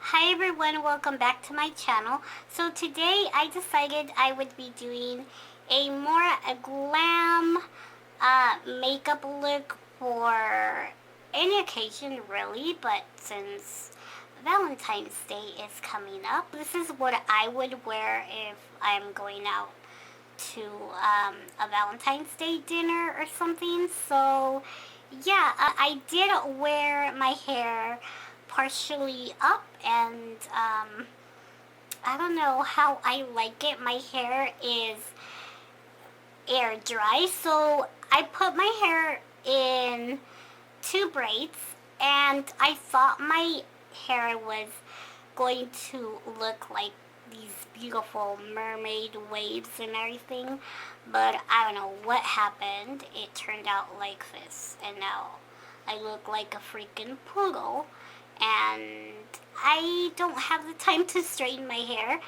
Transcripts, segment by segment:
Hi everyone, welcome back to my channel. So today I decided I would be doing a more glam makeup look for any occasion really, but since Valentine's Day is coming up, this is what I would wear if I'm going out to a Valentine's Day dinner or something. So yeah, I did wear my hair partially up, and I don't know how I like it. My hair is air dry, so I put my hair in two braids, and I thought my hair was going to look like these beautiful mermaid waves and everything, but I don't know what happened. It turned out like this, and now I look like a freaking poodle, and I don't have the time to straighten my hair.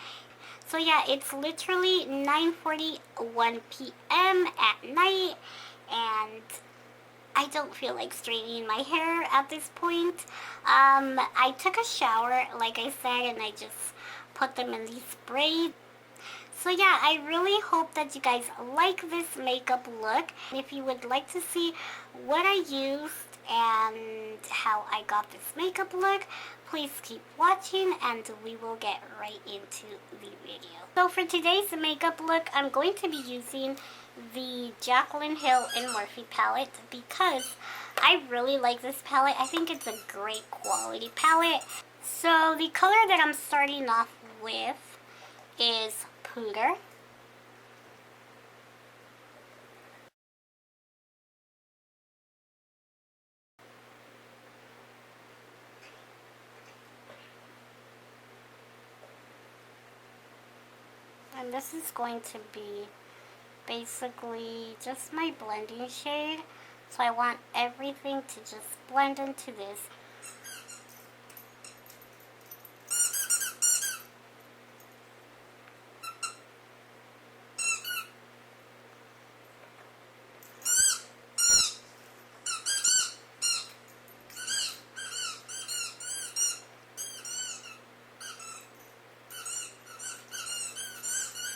So yeah, it's literally 9:41 p.m. at night, and I don't feel like straightening my hair at this point. I took a shower, like I said, and I just put them in these braids. So yeah, I really hope that you guys like this makeup look. If you would like to see what I used and how I got this makeup look, please keep watching and we will get right into the video. So for today's makeup look, I'm going to be using the Jaclyn Hill in Morphe palette because I really like this palette. I think it's a great quality palette. So the color that I'm starting off with is Pooter. And this is going to be basically just my blending shade. So I want everything to just blend into this.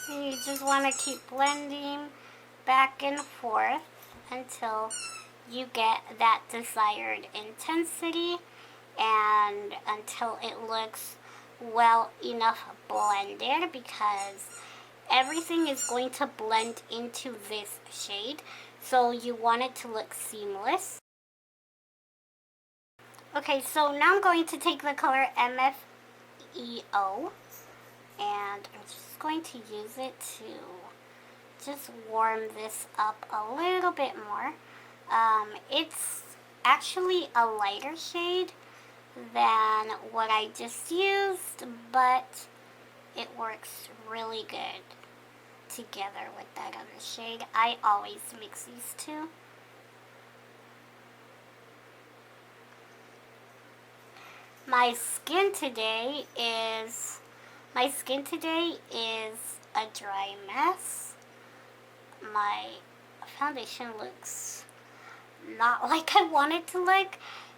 And you just want to keep blending back and forth until you get that desired intensity and until it looks well enough blended, because everything is going to blend into this shade, so you want it to look seamless. Okay, so now I'm going to take the color MFEO, and I'm just going to use it to just warm this up a little bit more. It's actually a lighter shade than what I just used, but it works really good together with that other shade. I always mix these two. My skin today is a dry mess. My foundation looks not like I want it to look,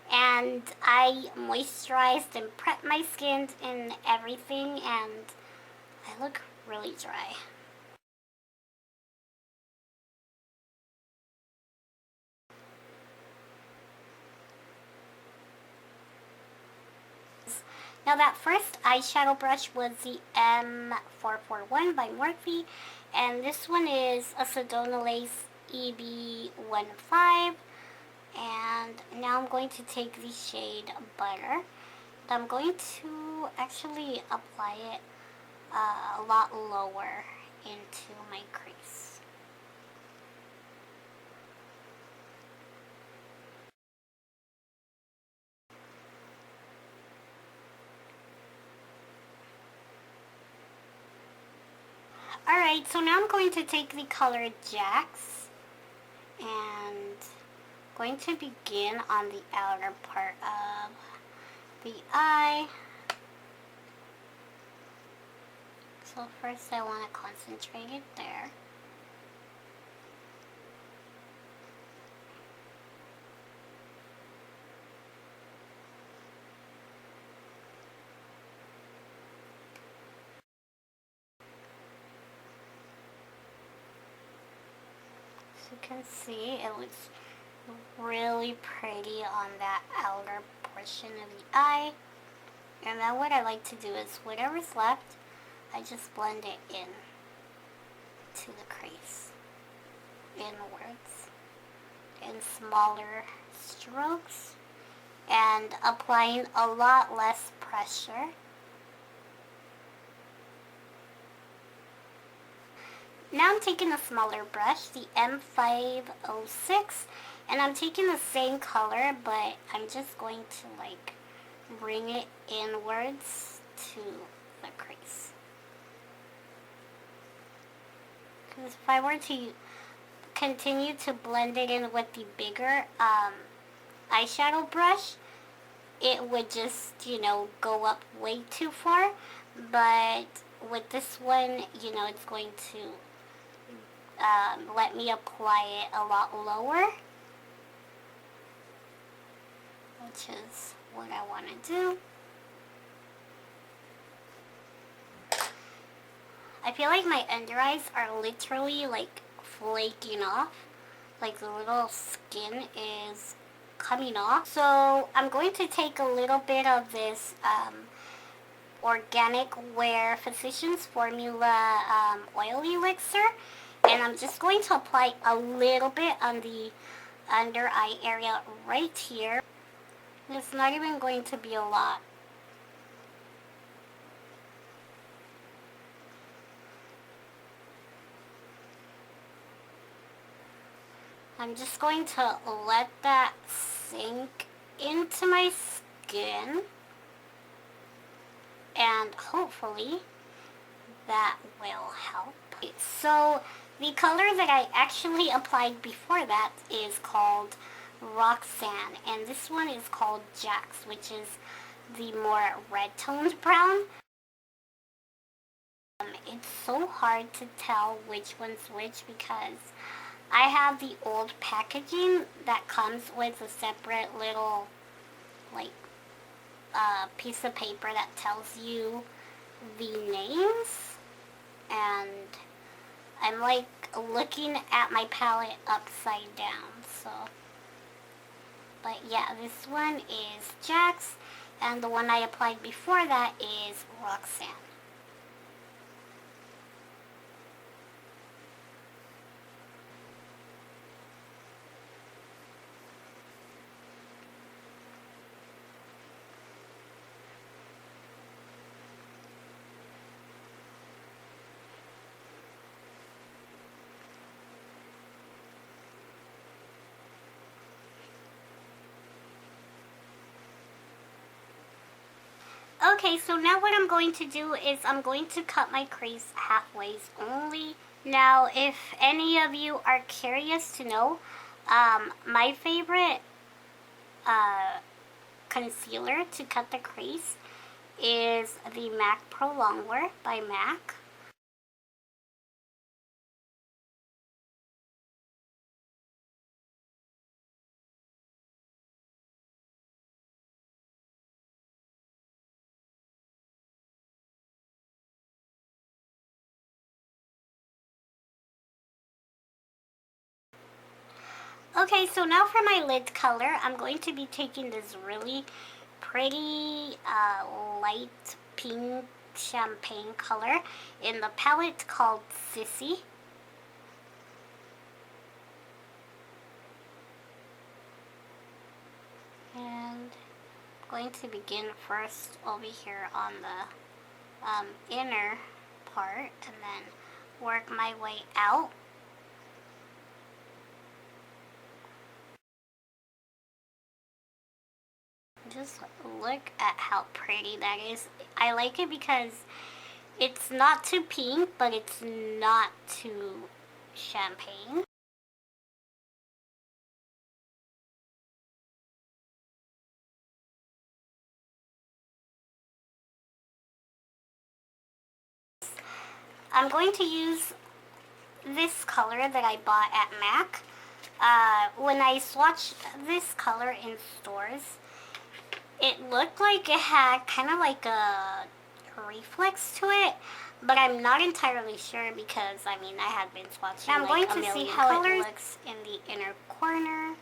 and I moisturized and prepped my skin and everything, and I look really dry. Now that first eyeshadow brush was the M441 by Morphe, and this one is a Sedona Lace EB15. And now I'm going to take the shade Butter. I'm going to actually apply it a lot lower into my crease. Alright, so now I'm going to take the color Jax and going to begin on the outer part of the eye. So first I want to concentrate it there. can see, it looks really pretty on that outer portion of the eye. And then what I like to do is whatever's left, I just blend it in to the crease inwards in smaller strokes and applying a lot less pressure. Now I'm taking a smaller brush, the M506, and I'm taking the same color, but I'm just going to like bring it inwards to the crease. Because if I were to continue to blend it in with the bigger eyeshadow brush, it would just, go up way too far. But with this one, it's going to let me apply it a lot lower, which is what I want to do. I feel like my under eyes are literally like flaking off, like the little skin is coming off. So I'm going to take a little bit of this Organic Wear Physicians Formula Oil Elixir, and I'm just going to apply a little bit on the under eye area right here. It's not even going to be a lot. I'm just going to let that sink into my skin, and hopefully that will help. So the color that I actually applied before that is called Roxanne, and this one is called Jax, which is the more red-toned brown. It's so hard to tell which one's which because I have the old packaging that comes with a separate little piece of paper that tells you the names, and I'm like looking at my palette upside down. So, but yeah, this one is Jax, and the one I applied before that is Roxanne. Okay, so now what I'm going to do is I'm going to cut my crease halfways only. Now, if any of you are curious to know, my favorite concealer to cut the crease is the MAC Pro Longwear by MAC. Okay, so now for my lid color, I'm going to be taking this really pretty light pink champagne color in the palette called Sissy. And I'm going to begin first over here on the inner part and then work my way out. Just look at how pretty that is. I like it because it's not too pink, but it's not too champagne. I'm going to use this color that I bought at MAC. When I swatched this color in stores, it looked like it had kind of like a reflex to it, but I'm not entirely sure because, I mean, I have been swatching I'm like going to see how it looks in the inner corner.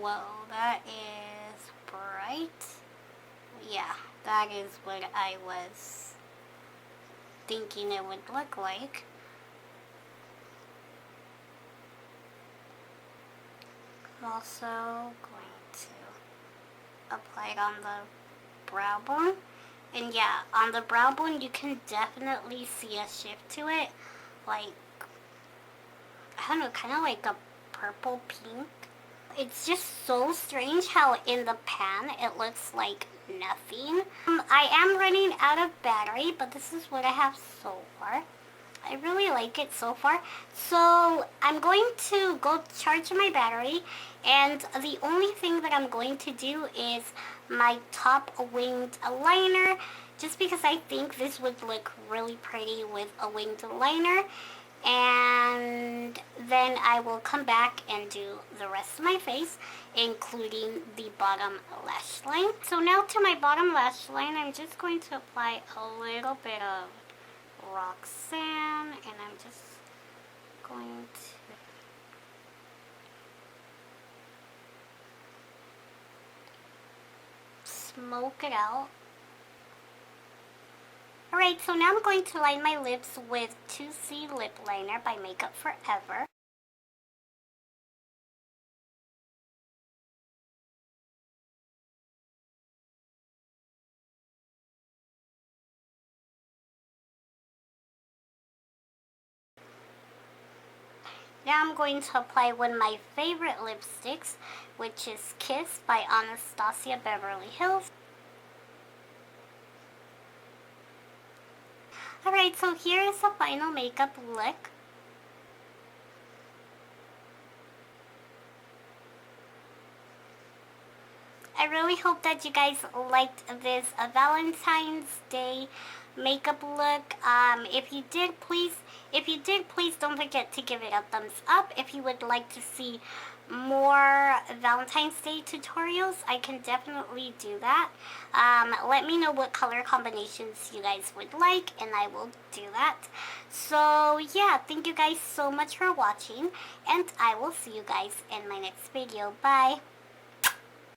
Whoa, that is bright. Yeah, that is what I was thinking it would look like. I'm also going to apply it on the brow bone. And yeah, on the brow bone, you can definitely see a shift to it. Like, I don't know, kind of like a purple pink. It's just so strange how in the pan it looks like nothing. I am running out of battery, but this is what I have so far. I really like it so far. So I'm going to go charge my battery, and the only thing that I'm going to do is my top winged liner, just because I think this would look really pretty with a winged liner. And then I will come back and do the rest of my face, including the bottom lash line. So now to my bottom lash line, I'm just going to apply a little bit of Roxanne, and I'm just going to smoke it out. Alright, so now I'm going to line my lips with 2C Lip Liner by Makeup Forever. Now I'm going to apply one of my favorite lipsticks, which is Kiss by Anastasia Beverly Hills. Alright, so here is the final makeup look. I really hope that you guys liked this Valentine's Day makeup look. If you did, please don't forget to give it a thumbs up. If you would like to see more Valentine's Day tutorials, I can definitely do that. Let me know what color combinations you guys would like, and I will do that. So yeah, thank you guys so much for watching, and I will see you guys in my next video. Bye!